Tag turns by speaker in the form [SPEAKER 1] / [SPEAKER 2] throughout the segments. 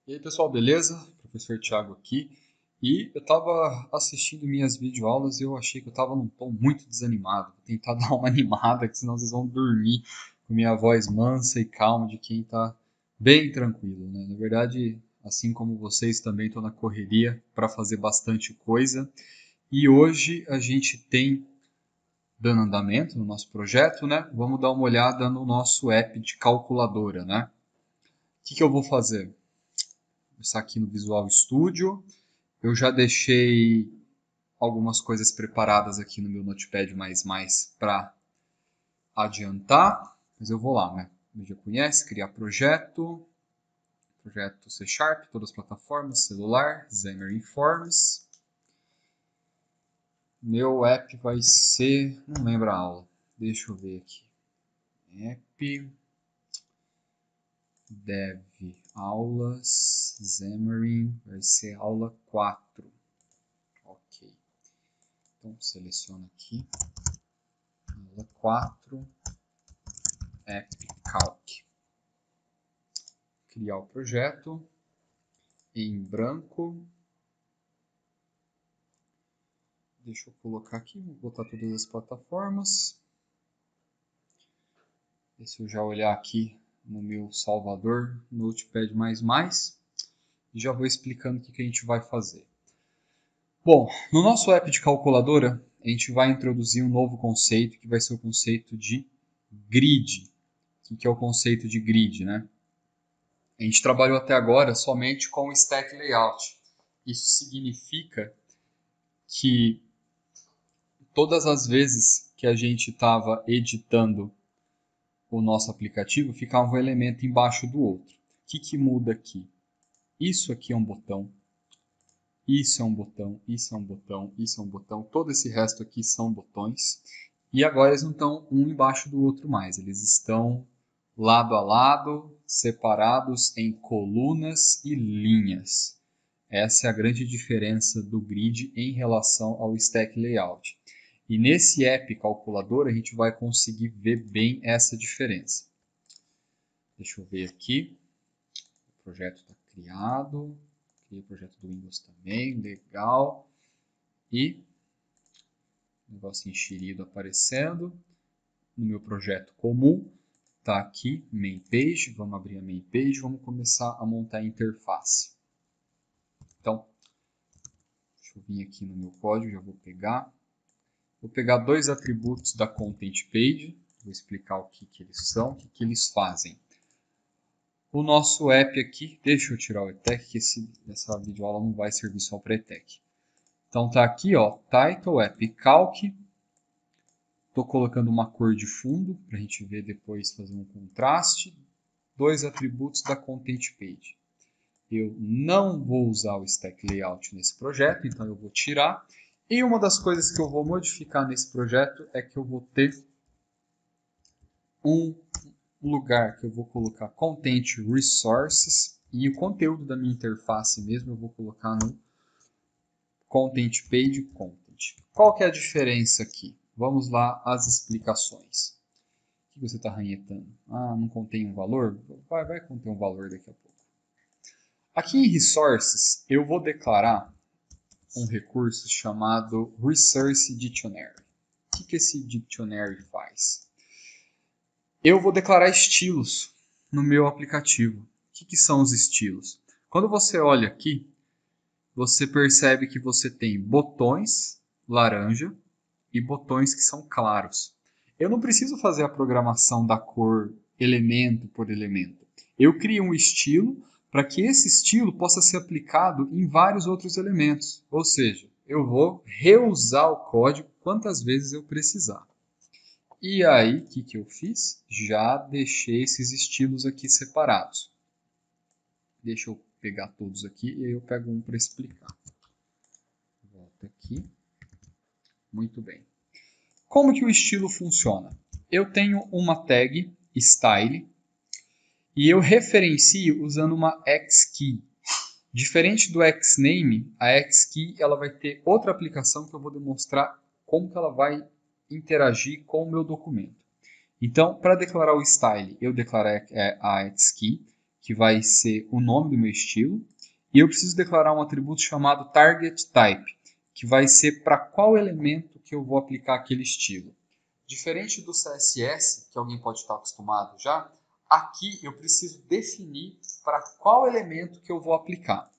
[SPEAKER 1] E aí pessoal, beleza? Professor Thiago aqui. E eu estava assistindo minhas videoaulas e eu achei que eu estava num tom muito desanimado. Vou tentar dar uma animada, que senão vocês vão dormir com minha voz mansa e calma de quem está bem tranquilo, né? Na verdade, assim como vocês, também estou na correria para fazer bastante coisa. E hoje a gente tem, dando andamento no nosso projeto, né? Vamos dar uma olhada no nosso app de calculadora, né? O que eu vou fazer? Começar aqui no Visual Studio. Eu já deixei algumas coisas preparadas aqui no meu Notepad++ para adiantar, mas eu vou lá, né? Você já conhece, criar projeto, projeto C Sharp, todas as plataformas, celular, Xamarin Forms. Meu app vai ser, não lembro a aula, deixa eu ver aqui. App, Dev, aulas, Xamarin, vai ser aula 4. Ok. Então, seleciono aqui, aula 4, App Calc. Criar o projeto em branco. Deixa eu colocar aqui, vou botar todas as plataformas. Se eu já olhar aqui no meu salvador, Notepad++, e já vou explicando o que a gente vai fazer. Bom, no nosso app de calculadora, a gente vai introduzir um novo conceito, que vai ser o conceito de grid. O que é o conceito de grid, né? A gente trabalhou até agora somente com o stack layout. Isso significa que todas as vezes que a gente estava editando o nosso aplicativo, ficava um elemento embaixo do outro. O que muda aqui? Isso aqui é um botão, isso é um botão, isso é um botão, isso é um botão, todo esse resto aqui são botões. E agora eles não estão um embaixo do outro mais, eles estão lado a lado, separados em colunas e linhas. Essa é a grande diferença do grid em relação ao stack layout. E nesse app calculador a gente vai conseguir ver bem essa diferença. Deixa eu ver aqui. O projeto está criado. Criei o projeto do Windows também, legal. E negócio enxerido aparecendo. No meu projeto comum, está aqui, main page. Vamos abrir a main page, vamos começar a montar a interface. Então, deixa eu vir aqui no meu código, já vou pegar. Vou pegar dois atributos da Content Page, vou explicar o que eles são, o que eles fazem. O nosso app aqui, deixa eu tirar o ETEC, que essa videoaula não vai servir só para ETEC. Então tá aqui, ó, Title, App Calc. Estou colocando uma cor de fundo, para a gente ver depois fazer um contraste. Dois atributos da Content Page. Eu não vou usar o Stack Layout nesse projeto, então eu vou tirar. E uma das coisas que eu vou modificar nesse projeto é que eu vou ter um lugar que eu vou colocar Content Resources e o conteúdo da minha interface mesmo eu vou colocar no Content Page Content. Qual que é a diferença aqui? Vamos lá às explicações. O que você está ranhetando? Ah, não contém um valor? Vai conter um valor daqui a pouco. Aqui em Resources eu vou declarar um recurso chamado Resource Dictionary. O que esse dictionary faz? Eu vou declarar estilos no meu aplicativo. O que são os estilos? Quando você olha aqui, você percebe que você tem botões laranja e botões que são claros. Eu não preciso fazer a programação da cor elemento por elemento. Eu crio um estilo para que esse estilo possa ser aplicado em vários outros elementos. Ou seja, eu vou reusar o código quantas vezes eu precisar. E aí, o que eu fiz? Já deixei esses estilos aqui separados. Deixa eu pegar todos aqui e aí eu pego um para explicar. Volta aqui. Muito bem. Como que o estilo funciona? Eu tenho uma tag style e eu referencio usando uma xKey. Diferente do xname, a xKey ela vai ter outra aplicação que eu vou demonstrar como que ela vai interagir com o meu documento. Então, para declarar o style, eu declaro a xKey, que vai ser o nome do meu estilo. E eu preciso declarar um atributo chamado targetType, que vai ser para qual elemento que eu vou aplicar aquele estilo. Diferente do CSS, que alguém pode estar acostumado já, aqui eu preciso definir para qual elemento que eu vou aplicar.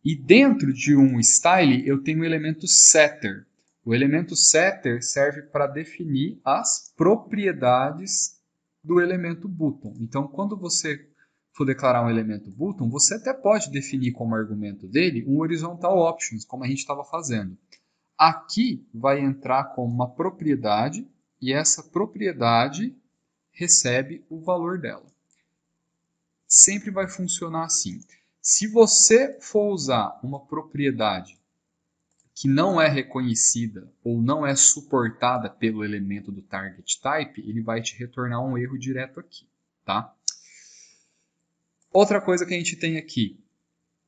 [SPEAKER 1] E dentro de um style eu tenho o elemento setter. O elemento setter serve para definir as propriedades do elemento button. Então, quando você for declarar um elemento button, você até pode definir como argumento dele um horizontal options, como a gente estava fazendo. Aqui vai entrar como uma propriedade e essa propriedade recebe o valor dela. Sempre vai funcionar assim. Se você for usar uma propriedade que não é reconhecida ou não é suportada pelo elemento do targetType, ele vai te retornar um erro direto aqui, tá? Outra coisa que a gente tem aqui,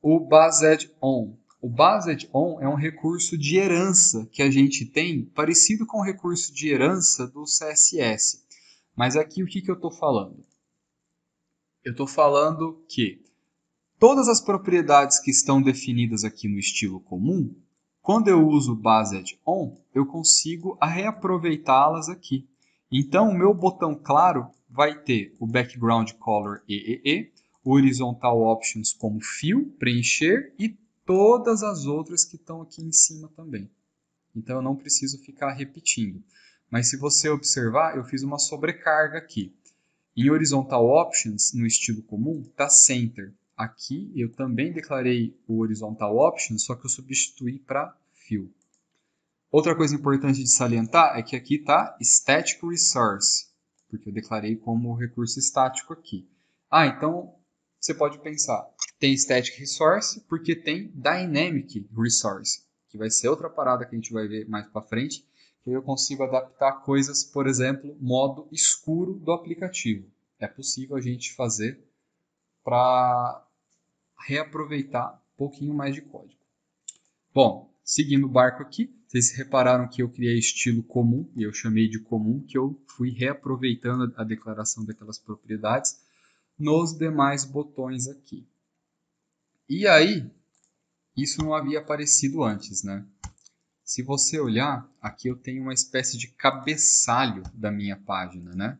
[SPEAKER 1] o BasedOn. O BasedOn é um recurso de herança que a gente tem, parecido com o recurso de herança do CSS. Mas aqui o que eu estou falando? Eu estou falando que todas as propriedades que estão definidas aqui no estilo comum, quando eu uso o BasedOn, eu consigo reaproveitá-las aqui. Então, o meu botão claro vai ter o background color EEE, o horizontal options como fio, preencher e todas as outras que estão aqui em cima também. Então, eu não preciso ficar repetindo. Mas se você observar, eu fiz uma sobrecarga aqui. Em horizontal options, no estilo comum, está center. Aqui eu também declarei o horizontal options, só que eu substituí para fill. Outra coisa importante de salientar é que aqui está static resource, porque eu declarei como recurso estático aqui. Então você pode pensar, tem static resource porque tem dynamic resource, que vai ser outra parada que a gente vai ver mais para frente, que eu consigo adaptar coisas, por exemplo, modo escuro do aplicativo. É possível a gente fazer para reaproveitar um pouquinho mais de código. Bom, seguindo o barco aqui, vocês repararam que eu criei estilo comum, e eu chamei de comum, que eu fui reaproveitando a declaração daquelas propriedades nos demais botões aqui. E aí, isso não havia aparecido antes, né? Se você olhar, aqui eu tenho uma espécie de cabeçalho da minha página, né?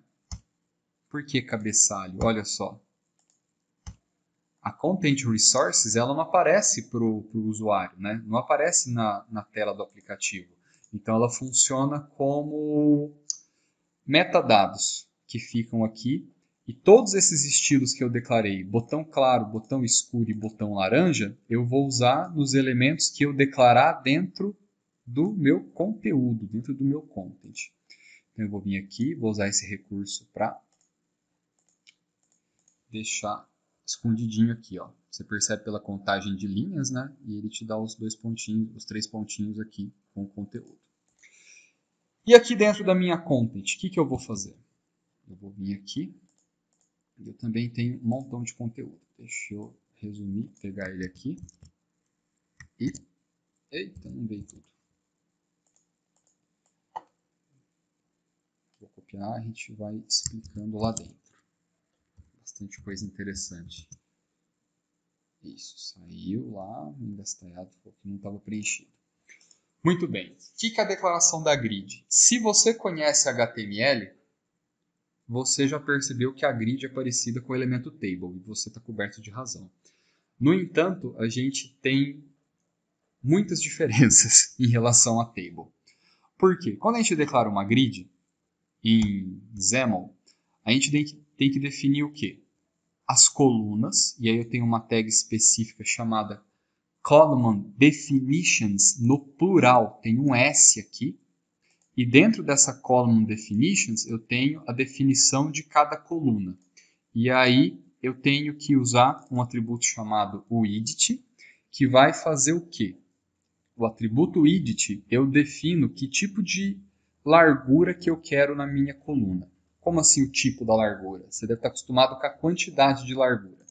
[SPEAKER 1] Por que cabeçalho? Olha só. A Content Resources ela não aparece para o usuário, né? Não aparece na tela do aplicativo. Então ela funciona como metadados que ficam aqui. E todos esses estilos que eu declarei, botão claro, botão escuro e botão laranja, eu vou usar nos elementos que eu declarar dentro do meu conteúdo, dentro do meu content. Então eu vou vir aqui, vou usar esse recurso para deixar escondidinho aqui, ó. Você percebe pela contagem de linhas, né? E ele te dá os 2 pontinhos, os 3 pontinhos aqui com o conteúdo. E aqui dentro da minha content, o que eu vou fazer? Eu vou vir aqui. Eu também tenho um montão de conteúdo. Deixa eu resumir, pegar ele aqui. E... Eita, não veio tudo. Vou copiar, a gente vai explicando lá dentro. Bastante coisa interessante. Isso, saiu lá, engastaiado, porque não estava preenchido. Muito bem, o que é a declaração da grid? Se você conhece HTML, você já percebeu que a grid é parecida com o elemento table, e você está coberto de razão. No entanto, a gente tem muitas diferenças em relação a table. Por quê? Quando a gente declara uma grid em XAML, a gente tem que definir o quê? As colunas, e aí eu tenho uma tag específica chamada column definitions no plural, tem um S aqui, e dentro dessa column definitions eu tenho a definição de cada coluna. E aí eu tenho que usar um atributo chamado width, que vai fazer o quê? O atributo width eu defino que tipo de largura que eu quero na minha coluna. Como assim o tipo da largura? Você deve estar acostumado com a quantidade de largura.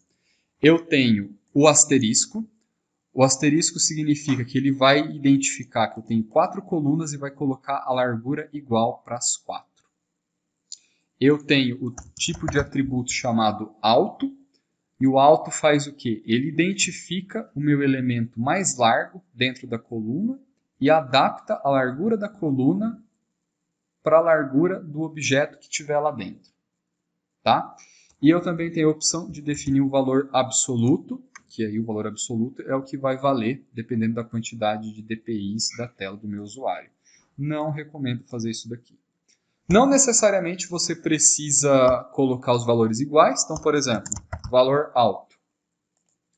[SPEAKER 1] Eu tenho o asterisco. O asterisco significa que ele vai identificar que eu tenho 4 colunas e vai colocar a largura igual para as 4. Eu tenho o tipo de atributo chamado alto. E o alto faz o quê? Ele identifica o meu elemento mais largo dentro da coluna e adapta a largura da coluna para a largura do objeto que tiver lá dentro. Tá? E eu também tenho a opção de definir o valor absoluto, que aí o valor absoluto é o que vai valer dependendo da quantidade de DPIs da tela do meu usuário. Não recomendo fazer isso daqui. Não necessariamente você precisa colocar os valores iguais. Então, por exemplo, valor alto.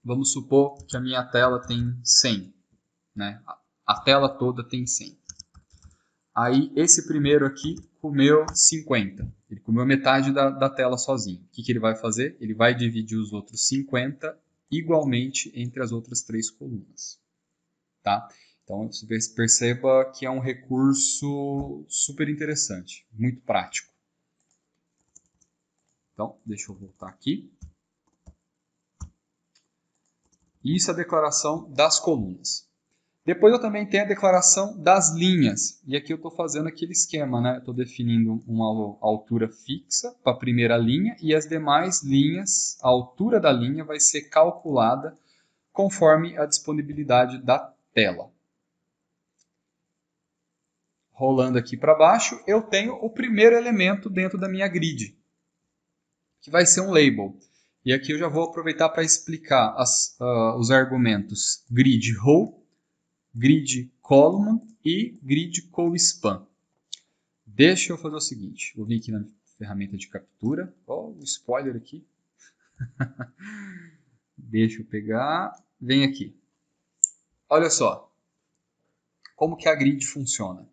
[SPEAKER 1] Vamos supor que a minha tela tem 100. Né? A tela toda tem 100. Aí, esse primeiro aqui comeu 50. Ele comeu metade da tela sozinho. O que ele vai fazer? Ele vai dividir os outros 50 igualmente entre as outras 3 colunas. Tá? Então, você perceba que é um recurso super interessante, muito prático. Então, deixa eu voltar aqui. Isso é a declaração das colunas. Depois eu também tenho a declaração das linhas. E aqui eu estou fazendo aquele esquema, né? Estou definindo uma altura fixa para a primeira linha e as demais linhas, a altura da linha vai ser calculada conforme a disponibilidade da tela. Rolando aqui para baixo, eu tenho o primeiro elemento dentro da minha grid, que vai ser um label. E aqui eu já vou aproveitar para explicar os argumentos grid row, grid column e grid co-span. Deixa eu fazer o seguinte, vou vir aqui na ferramenta de captura, o spoiler aqui. Deixa eu pegar, vem aqui. Olha só, como que a grid funciona.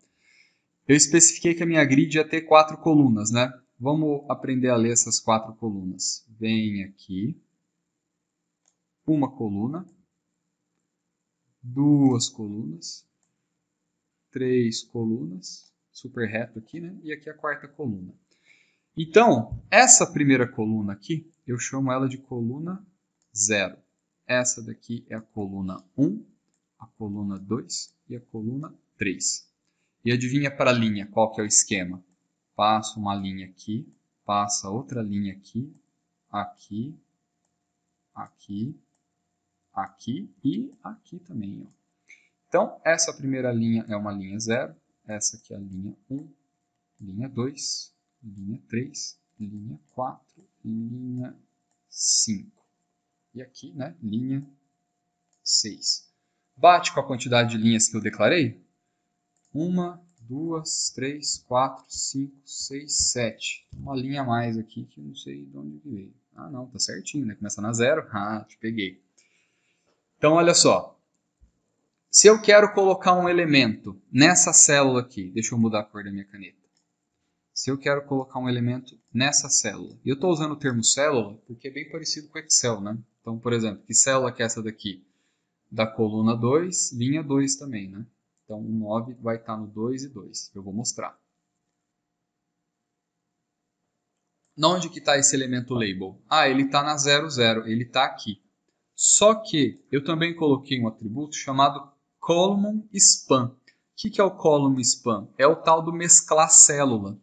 [SPEAKER 1] Eu especifiquei que a minha grid ia ter 4 colunas, né? Vamos aprender a ler essas 4 colunas. Vem aqui, uma coluna, 2 colunas, 3 colunas, super reto aqui, né? E aqui a quarta coluna. Então, essa primeira coluna aqui, eu chamo ela de coluna 0. Essa daqui é a coluna 1, a coluna 2 e a coluna 3. E adivinha para a linha qual que é o esquema? Passo uma linha aqui, passa outra linha aqui, aqui, aqui, aqui e aqui também. Ó. Então, essa primeira linha é uma linha 0, essa aqui é a linha 1, linha 2, linha 3, linha 4, linha 5. E aqui, né, linha 6. Bate com a quantidade de linhas que eu declarei? 1, 2, 3, 4, 5, 6, 7. Uma linha a mais aqui que eu não sei de onde veio. Ah, não, tá certinho, né? Começa na 0. Ah, te peguei. Então, olha só. Se eu quero colocar um elemento nessa célula aqui, deixa eu mudar a cor da minha caneta. Se eu quero colocar um elemento nessa célula, e eu estou usando o termo célula porque é bem parecido com o Excel, né? Então, por exemplo, que célula que é essa daqui? Da coluna 2, linha 2 também, né? Então, o 9 vai estar no 2 e 2. Eu vou mostrar. Onde que está esse elemento label? Ah, ele está na 0, 0. Ele está aqui. Só que eu também coloquei um atributo chamado column span. O que é o column span? É o tal do mesclar célula.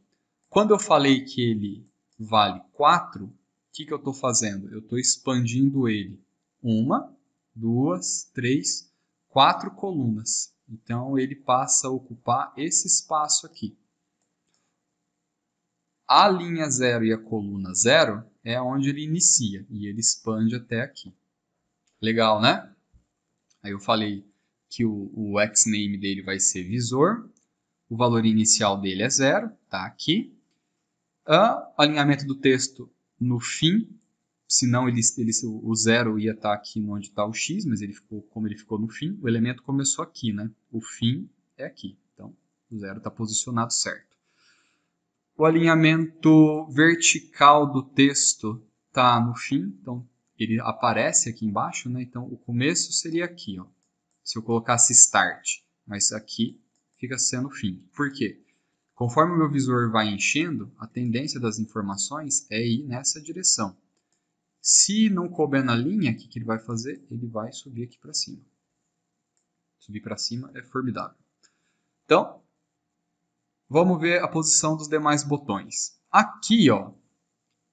[SPEAKER 1] Quando eu falei que ele vale 4, o que eu estou fazendo? Eu estou expandindo ele 1, 2, 3, 4 colunas. Então, ele passa a ocupar esse espaço aqui. A linha 0 e a coluna 0 é onde ele inicia e ele expande até aqui. Legal, né? Aí eu falei que o xname dele vai ser visor, o valor inicial dele é 0, tá aqui. O alinhamento do texto no fim, senão o 0 ia estar aqui onde está o x, mas como ele ficou no fim, o elemento começou aqui, né? O fim é aqui, então o 0 está posicionado certo. O alinhamento vertical do texto está no fim, então ele aparece aqui embaixo, né? Então o começo seria aqui, ó. Se eu colocasse start, mas aqui fica sendo o fim. Por quê? Conforme o meu visor vai enchendo, a tendência das informações é ir nessa direção. Se não couber na linha, o que ele vai fazer? Ele vai subir aqui para cima. Subir para cima é formidável. Então, vamos ver a posição dos demais botões. Aqui, ó,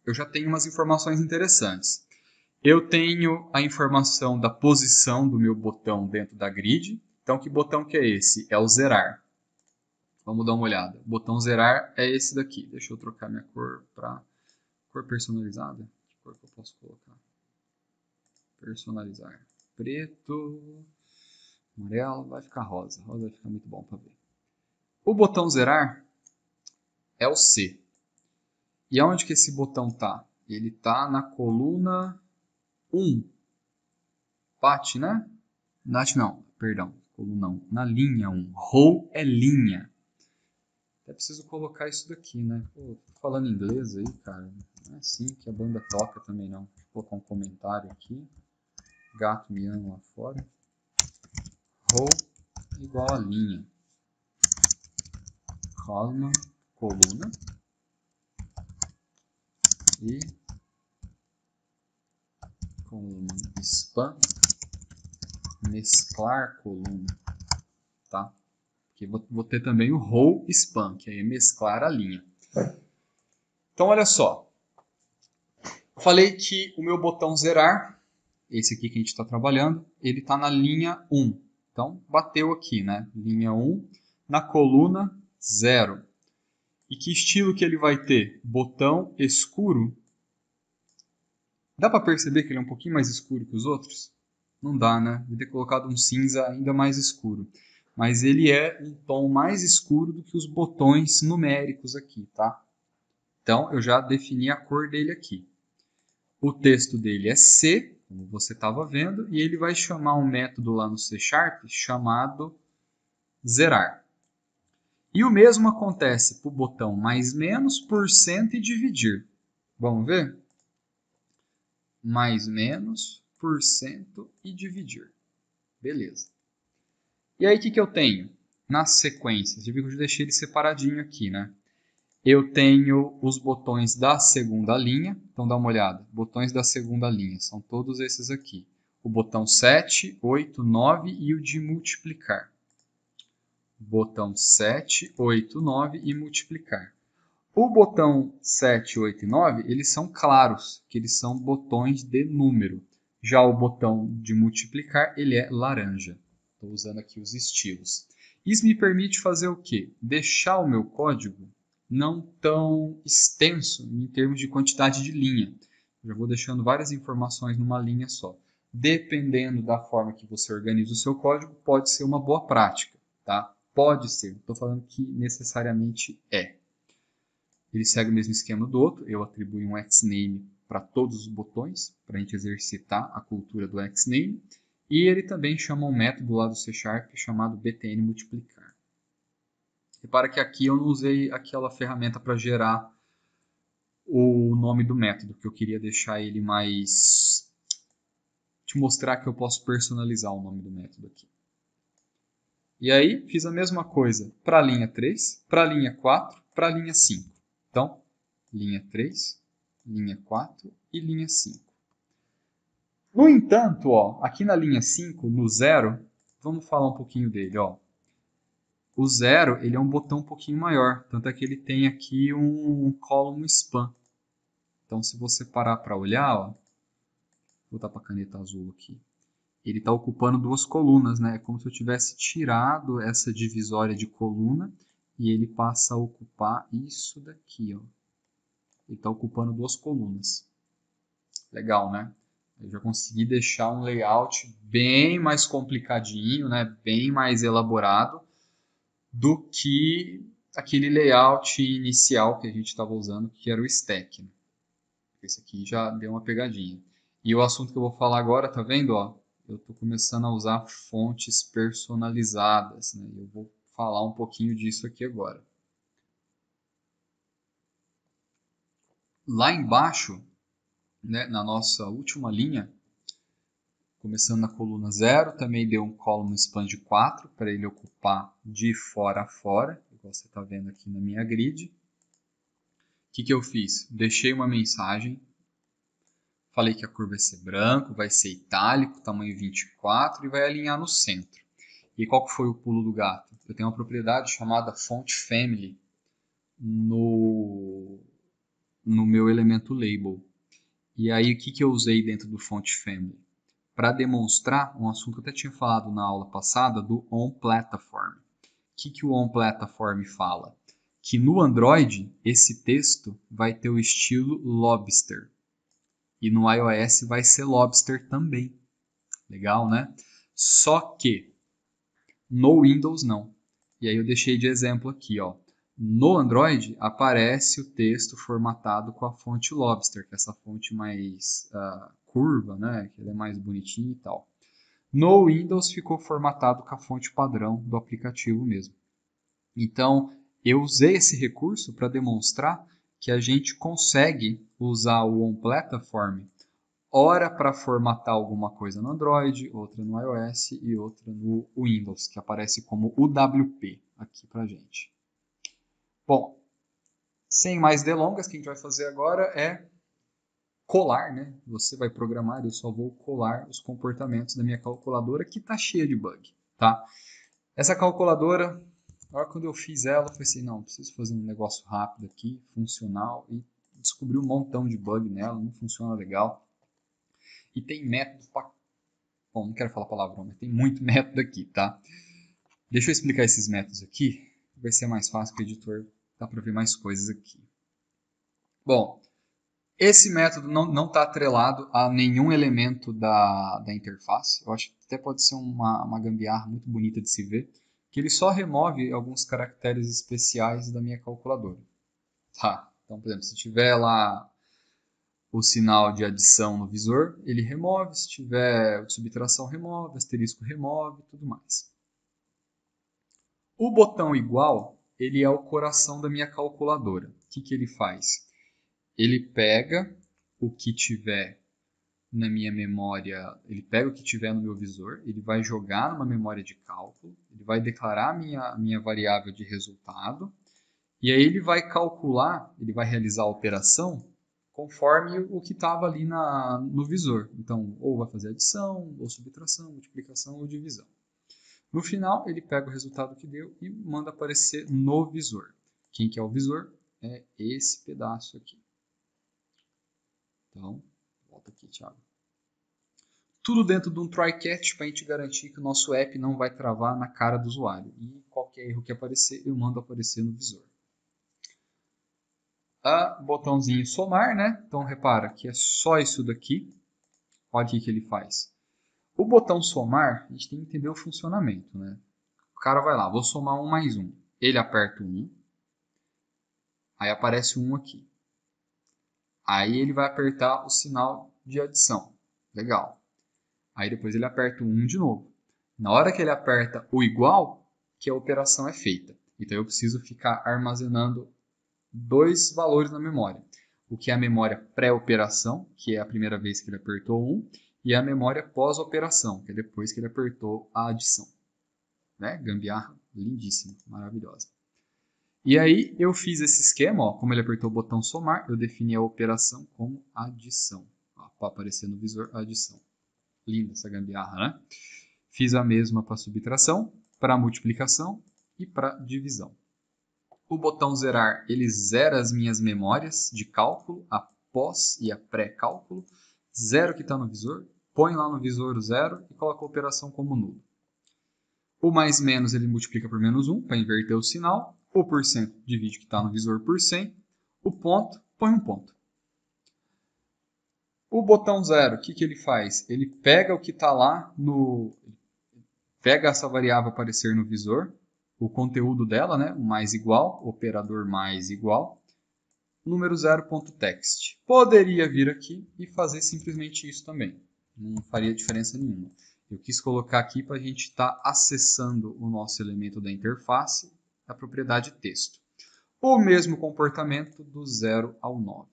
[SPEAKER 1] eu já tenho umas informações interessantes. Eu tenho a informação da posição do meu botão dentro da grid. Então, que botão que é esse? É o zerar. Vamos dar uma olhada. O botão zerar é esse daqui. Deixa eu trocar minha cor para cor personalizada. Que cor que eu posso colocar? Personalizar. Preto, amarelo, vai ficar rosa. Rosa vai ficar muito bom para ver. O botão zerar é o C. E aonde que esse botão tá? Ele tá na coluna 1. Bate, né? Bate não, perdão. Coluna 1. Na linha 1. Row é linha. Até preciso colocar isso daqui, né? Pô, tô falando inglês aí, cara. Não é assim que a banda toca também, não. Vou colocar um comentário aqui. Gato miando lá fora. Row igual a linha. Coluna, coluna. E coluna span. Mesclar coluna. Tá? Porque vou ter também o row span, que aí é mesclar a linha. Então, olha só. Falei que o meu botão zerar, esse aqui que a gente está trabalhando, ele está na linha 1. Então, bateu aqui, né? Linha 1, na coluna 0. E que estilo que ele vai ter? Botão escuro. Dá para perceber que ele é um pouquinho mais escuro que os outros? Não dá, né? Ele ter colocado um cinza ainda mais escuro. Mas ele é um tom mais escuro do que os botões numéricos aqui, tá? Então, eu já defini a cor dele aqui. O texto dele é C, como você estava vendo, e ele vai chamar um método lá no C# chamado zerar. E o mesmo acontece para o botão mais menos, porcento e dividir. Vamos ver? Mais menos, porcento e dividir. Beleza. E aí o que eu tenho? Nas sequências, você viu que eu deixei ele separadinho aqui, né? Eu tenho os botões da segunda linha. Então dá uma olhada. Botões da segunda linha são todos esses aqui. O botão 7, 8, 9 e o de multiplicar. Botão 7, 8, 9 e multiplicar. O botão 7, 8 e 9, eles são claros, que eles são botões de número. Já o botão de multiplicar, ele é laranja. Estou usando aqui os estilos. Isso me permite fazer o quê? Deixar o meu código não tão extenso em termos de quantidade de linha. Eu já vou deixando várias informações numa linha só. Dependendo da forma que você organiza o seu código, pode ser uma boa prática, tá? Pode ser, não estou falando que necessariamente é. Ele segue o mesmo esquema do outro, eu atribuo um xname para todos os botões, para a gente exercitar a cultura do xname, e ele também chama um método lá do C# chamado btn multiplicar. Repara que aqui eu não usei aquela ferramenta para gerar o nome do método, que eu queria deixar ele mais... te mostrar que eu posso personalizar o nome do método aqui. E aí, fiz a mesma coisa para a linha 3, para a linha 4, para a linha 5. Então, linha 3, linha 4 e linha 5. No entanto, ó, aqui na linha 5, no 0, vamos falar um pouquinho dele. Ó. O 0 ele é um botão um pouquinho maior, tanto é que ele tem aqui um column span. Então, se você parar para olhar, ó, vou botar para a caneta azul aqui. Ele está ocupando duas colunas, né? É como se eu tivesse tirado essa divisória de coluna e ele passa a ocupar isso daqui, ó. Ele está ocupando duas colunas. Legal, né? Eu já consegui deixar um layout bem mais complicadinho, né? Bem mais elaborado do que aquele layout inicial que a gente estava usando, que era o stack. Né? Esse aqui já deu uma pegadinha. E o assunto que eu vou falar agora, tá vendo? Ó, eu estou começando a usar fontes personalizadas. Né? Eu vou falar um pouquinho disso aqui agora. Lá embaixo, né, na nossa última linha, começando na coluna 0, também deu um column span de 4 para ele ocupar de fora a fora, igual você está vendo aqui na minha grid. O que eu fiz? Deixei uma mensagem, falei que a cor vai ser branco, vai ser itálico, tamanho 24 e vai alinhar no centro. E qual que foi o pulo do gato? Eu tenho uma propriedade chamada font family no meu elemento label. E aí, o que eu usei dentro do Font Family? Para demonstrar um assunto que eu até tinha falado na aula passada do on-platform. O que o on-platform fala? Que no Android, esse texto vai ter o estilo Lobster. E no iOS vai ser Lobster também. Legal, né? Só que no Windows não. E aí eu deixei de exemplo aqui, ó. No Android aparece o texto formatado com a fonte Lobster, que é essa fonte mais curva, né? Que ela é mais bonitinha e tal. No Windows ficou formatado com a fonte padrão do aplicativo mesmo. Então, eu usei esse recurso para demonstrar que a gente consegue usar o on-platform ora para formatar alguma coisa no Android, outra no iOS e outra no Windows, que aparece como UWP aqui para gente. Bom, sem mais delongas, o que a gente vai fazer agora é colar, né? Você vai programar, eu só vou colar os comportamentos da minha calculadora que está cheia de bug, tá? Essa calculadora, agora quando eu fiz ela, eu falei assim, não, preciso fazer um negócio rápido aqui, funcional, e descobri um montão de bug nela, não funciona legal. E tem método pra... Bom, não quero falar palavrão, mas tem muito método aqui, tá? Deixa eu explicar esses métodos aqui, vai ser mais fácil que o editor dá para ver mais coisas aqui. Bom, esse método não está atrelado a nenhum elemento da interface. Eu acho que até pode ser uma gambiarra muito bonita de se ver, que ele só remove alguns caracteres especiais da minha calculadora. Tá, então, por exemplo, se tiver lá o sinal de adição no visor, ele remove, se tiver subtração, remove, asterisco, remove, tudo mais. O botão igual, ele é o coração da minha calculadora. O que ele faz? Ele pega o que tiver na minha memória, ele pega o que tiver no meu visor, ele vai jogar numa memória de cálculo, ele vai declarar a minha variável de resultado, e aí ele vai calcular, ele vai realizar a operação conforme o que estava ali no visor. Então, ou vai fazer adição, ou subtração, multiplicação ou divisão. No final, ele pega o resultado que deu e manda aparecer no visor. Quem que é o visor? É esse pedaço aqui. Então, volta aqui, Thiago. Tudo dentro de um try-catch para a gente garantir que o nosso app não vai travar na cara do usuário. E qualquer erro que aparecer, eu mando aparecer no visor. Botãozinho somar, né? Então repara que é só isso daqui. Olha o que ele faz. O botão somar, a gente tem que entender o funcionamento, né? O cara vai lá, vou somar 1 mais 1. Ele aperta o 1, aí aparece o 1 aqui. Aí ele vai apertar o sinal de adição. Legal. Aí depois ele aperta o 1 de novo. Na hora que ele aperta o igual, que a operação é feita. Então eu preciso ficar armazenando dois valores na memória. O que é a memória pré-operação, que é a primeira vez que ele apertou 1, e a memória pós-operação, que é depois que ele apertou a adição. Né? Gambiarra lindíssima, maravilhosa. E aí eu fiz esse esquema, ó, como ele apertou o botão somar, eu defini a operação como adição. Para aparecer no visor, adição. Linda essa gambiarra, né? Fiz a mesma para subtração, para multiplicação e para divisão. O botão zerar, ele zera as minhas memórias de cálculo, a pós e a pré-cálculo. Zero que está no visor, põe lá no visor o zero e coloca a operação como nulo. O mais menos ele multiplica por menos 1 para inverter o sinal. O porcento divide o que está no visor por 100. O ponto, põe um ponto. O botão zero, o que ele faz? Ele pega o que está lá no... Pega essa variável aparecer no visor, o conteúdo dela, né? O mais igual, operador mais igual, número zero.text. Poderia vir aqui e fazer simplesmente isso também. Não faria diferença nenhuma. Eu quis colocar aqui para a gente estar acessando o nosso elemento da interface, a propriedade texto. O mesmo comportamento do 0 ao 9.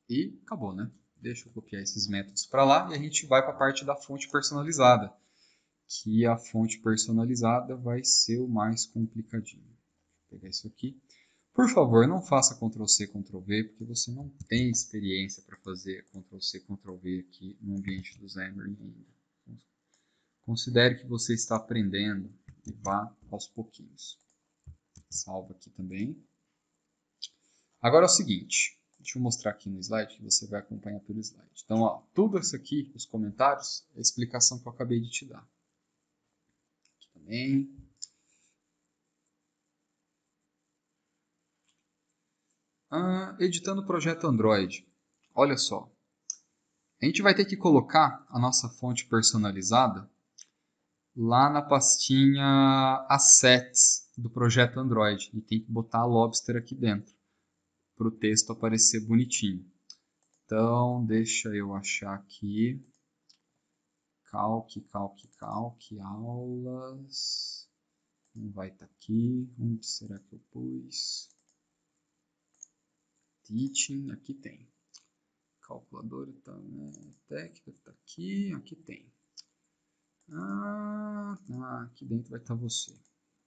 [SPEAKER 1] E acabou, né? Deixa eu copiar esses métodos para lá e a gente vai para a parte da fonte personalizada. Que a fonte personalizada vai ser o mais complicadinho. Vou pegar isso aqui. Por favor, não faça Ctrl+C, Ctrl+V, porque você não tem experiência para fazer Ctrl+C, Ctrl+V aqui no ambiente do Xamarin ainda. Considere que você está aprendendo e vá aos pouquinhos. Salva aqui também. Agora é o seguinte, Deixa eu mostrar aqui no slide que você vai acompanhar pelo slide. Então, ó, tudo isso aqui, os comentários, é a explicação que eu acabei de te dar. Aqui também. Editando o projeto Android. Olha só. A gente vai ter que colocar a nossa fonte personalizada lá na pastinha Assets do projeto Android. E tem que botar a Lobster aqui dentro, para o texto aparecer bonitinho. Então, deixa eu achar aqui. Calque, aulas. Não vai estar aqui. Onde será que eu pus? Teaching, aqui tem. Calculadora, tá, né? Tech, deve estar aqui. Aqui tem. Aqui dentro vai estar você.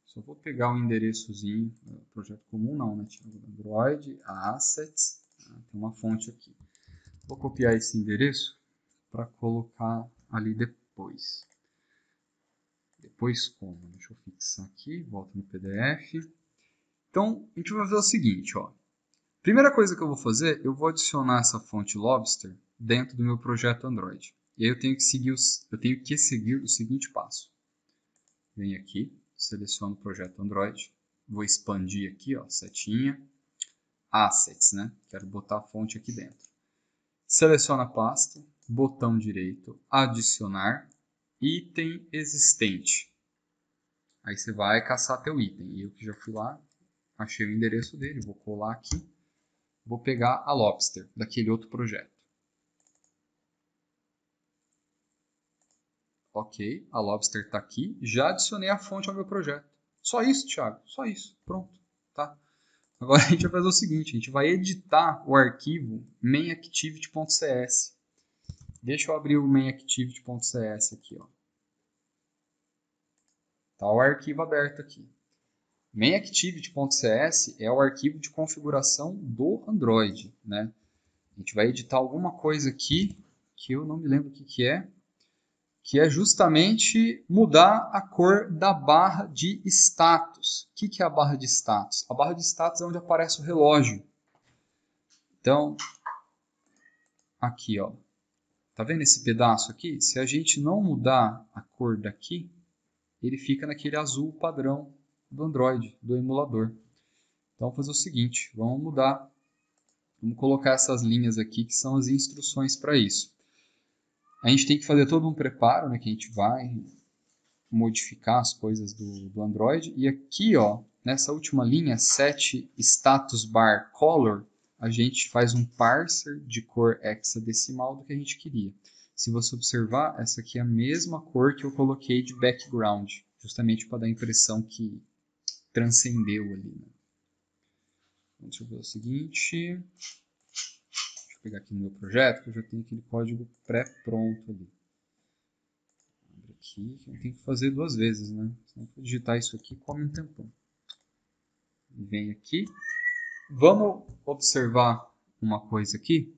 [SPEAKER 1] Só vou pegar o endereçozinho. Projeto comum não, né? Android, Assets. Tem uma fonte aqui. Vou copiar esse endereço para colocar ali depois. Depois como? Deixa eu fixar aqui, volto no PDF. Então, a gente vai fazer o seguinte, ó. Primeira coisa que eu vou fazer, eu vou adicionar essa fonte Lobster dentro do meu projeto Android. E aí eu tenho que seguir o seguinte passo. Venho aqui, seleciono o projeto Android, vou expandir aqui, ó, setinha, Assets, né? Quero botar a fonte aqui dentro. Seleciona a pasta, botão direito, adicionar, item existente. Aí você vai caçar teu item. E eu que já fui lá, achei o endereço dele, vou colar aqui. Vou pegar a Lobster, daquele outro projeto. Ok, a Lobster está aqui. Já adicionei a fonte ao meu projeto. Só isso, Thiago. Só isso. Pronto. Tá? Agora a gente vai fazer o seguinte. A gente vai editar o arquivo mainActivity.cs. Deixa eu abrir o mainActivity.cs aqui. Ó. Tá o arquivo aberto aqui. mainActivity.cs é o arquivo de configuração do Android, né? A gente vai editar alguma coisa aqui que eu não me lembro o que é justamente mudar a cor da barra de status. O que é a barra de status? A barra de status é onde aparece o relógio. Então, aqui, ó. Tá vendo esse pedaço aqui? Se a gente não mudar a cor daqui, ele fica naquele azul padrão do Android, do emulador. Então, vamos fazer o seguinte, vamos mudar. Vamos colocar essas linhas aqui, que são as instruções para isso. A gente tem que fazer todo um preparo, né, que a gente vai modificar as coisas do Android. E aqui, ó, nessa última linha, set status bar color, a gente faz um parser de cor hexadecimal do que a gente queria. Se você observar, essa aqui é a mesma cor que eu coloquei de background, justamente para dar a impressão que transcendeu ali. Né? Então, deixa eu ver o seguinte. Deixa eu pegar aqui no meu projeto, que eu já tenho aquele código pré-pronto ali. Aqui, que eu tenho que fazer duas vezes, né? Senão eu digitar isso aqui come um tempão. Vem aqui. Vamos observar uma coisa aqui,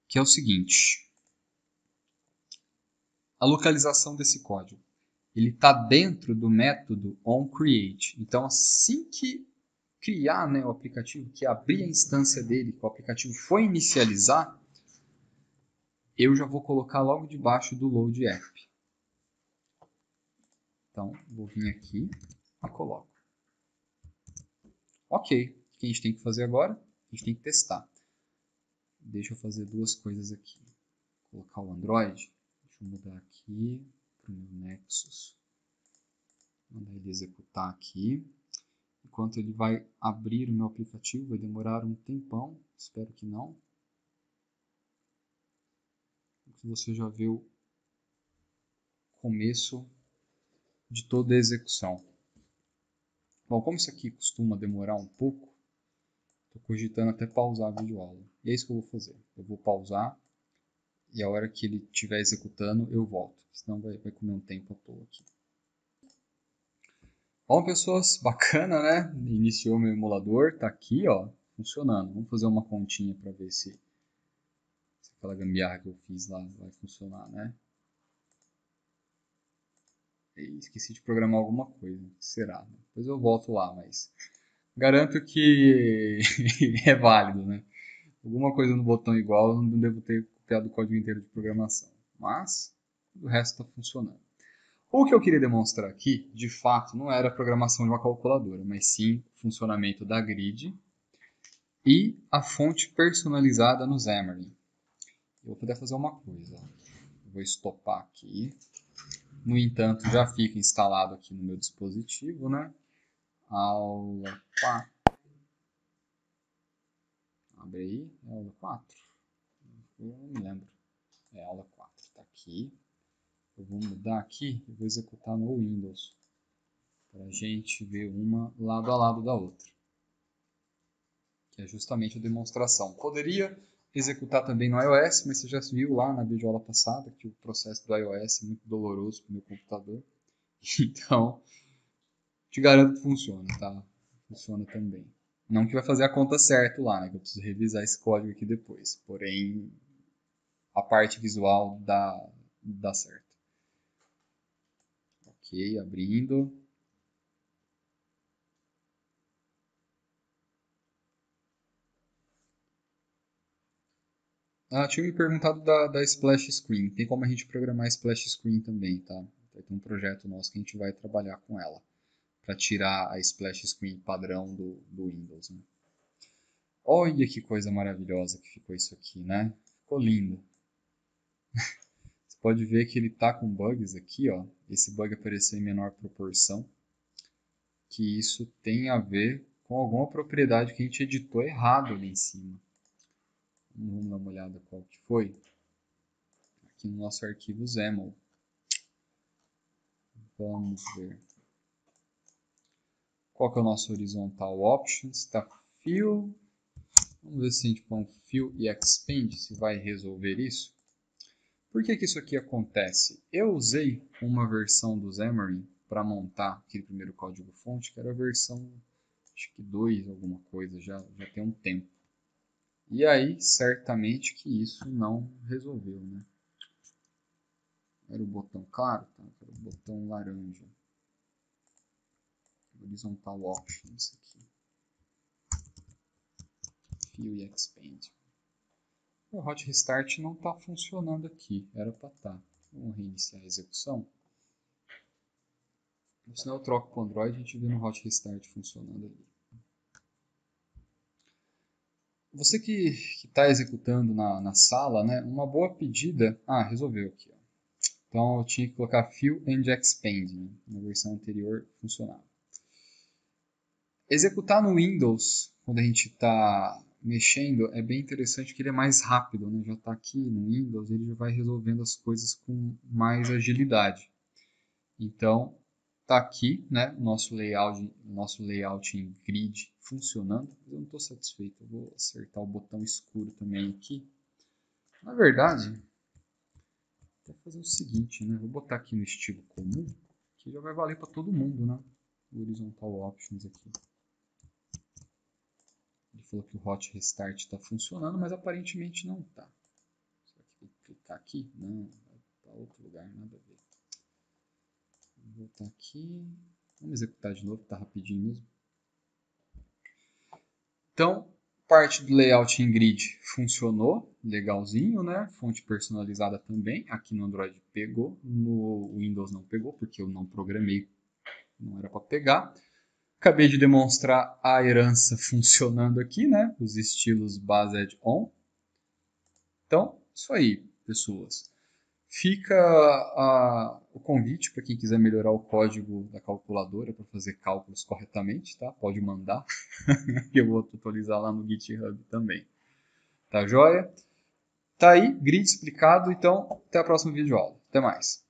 [SPEAKER 1] que é o seguinte. A localização desse código. Ele está dentro do método onCreate. Então, assim que criar, né, o aplicativo, que abrir a instância dele, que o aplicativo for inicializar, eu já vou colocar logo debaixo do load app. Então, vou vir aqui e coloco. Ok, o que a gente tem que fazer agora? A gente tem que testar. Deixa eu fazer duas coisas aqui. Vou colocar o Android. Deixa eu mudar aqui para o meu Nexus. Mandar ele executar aqui. Enquanto ele vai abrir o meu aplicativo, vai demorar um tempão. Espero que não. Você já viu o começo de toda a execução. Bom, como isso aqui costuma demorar um pouco, estou cogitando até pausar a videoaula. E é isso que eu vou fazer. Eu vou pausar e a hora que ele estiver executando eu volto. Senão vai comer um tempo à toa aqui. Bom, pessoas, bacana, né? Iniciou meu emulador, tá aqui, ó, funcionando. Vamos fazer uma continha para ver se aquela gambiarra que eu fiz lá vai funcionar, né? Esqueci de programar alguma coisa, será? Depois eu volto lá, mas garanto que é válido, né? alguma coisa no botão igual, eu não devo ter copiado o código inteiro de programação. Mas o resto está funcionando. O que eu queria demonstrar aqui, de fato, não era a programação de uma calculadora, mas sim o funcionamento da grid e a fonte personalizada no Xamarin. Eu vou poder fazer uma coisa. Eu vou estopar aqui. No entanto, já fica instalado aqui no meu dispositivo, né? Aula 4. Abre aí, é aula 4. Eu não me lembro. É aula 4, está aqui. Eu vou mudar aqui e vou executar no Windows, para a gente ver uma lado a lado da outra, que é justamente a demonstração. Poderia executar também no iOS, mas você já viu lá na videoaula passada que o processo do iOS é muito doloroso para o meu computador. Então, te garanto que funciona, tá? Funciona também. Não que vai fazer a conta certa lá, né? Que eu preciso revisar esse código aqui depois. Porém, a parte visual dá certo. Ok, abrindo. Tinha me perguntado da Splash Screen. Tem como a gente programar a Splash Screen também, tá? Vai ter um projeto nosso que a gente vai trabalhar com ela, para tirar a Splash Screen padrão do Windows, né? Olha que coisa maravilhosa que ficou isso aqui, né? Ficou lindo. Você pode ver que ele tá com bugs aqui, ó. Esse bug apareceu em menor proporção, que isso tem a ver com alguma propriedade que a gente editou errado ali em cima. Vamos dar uma olhada qual que foi. Aqui no nosso arquivo XAML. Vamos ver. Qual que é o nosso horizontal options? Está fill. Vamos ver se a gente põe fill e expand, se vai resolver isso. Por que isso aqui acontece? Eu usei uma versão do Xamarin para montar aquele primeiro código-fonte, que era a versão, acho que 2, alguma coisa, já tem um tempo. E aí, certamente que isso não resolveu, né? Era o botão claro? Tá? Era o botão laranja. Horizontal options aqui. Fill e expand. O hot restart não está funcionando aqui, era para estar. Vamos reiniciar a execução. Senão eu troco para o Android e a gente vê no hot restart funcionando ali. Você que está executando na sala, né, uma boa pedida... resolveu aqui. Ó. Então eu tinha que colocar fill and expand. Né? Na versão anterior funcionava. Executar no Windows, quando a gente está mexendo, é bem interessante que ele é mais rápido, né? Já está aqui no Windows, ele já vai resolvendo as coisas com mais agilidade. Então, está aqui, né? Nosso layout em grid funcionando. Mas eu não estou satisfeito, eu vou acertar o botão escuro também aqui. Na verdade, vou fazer o seguinte, né? Vou botar aqui no estilo comum, que já vai valer para todo mundo, né? O horizontal options aqui. Ele falou que o hot restart está funcionando, mas aparentemente não está. Será que tem que clicar aqui? Não, vai para outro lugar, nada a ver. Vou voltar aqui. Vamos executar de novo, está rapidinho mesmo. Então, parte do layout em grid funcionou, legalzinho, né? Fonte personalizada também. Aqui no Android pegou, no Windows não pegou, porque eu não programei, não era para pegar. Acabei de demonstrar a herança funcionando aqui, né? Os estilos based on. Então, isso aí, pessoas. Fica o convite para quem quiser melhorar o código da calculadora para fazer cálculos corretamente, tá? Pode mandar, que eu vou tutorializar lá no GitHub também. Tá joia? Tá aí, grid explicado, então até a próxima videoaula. Até mais.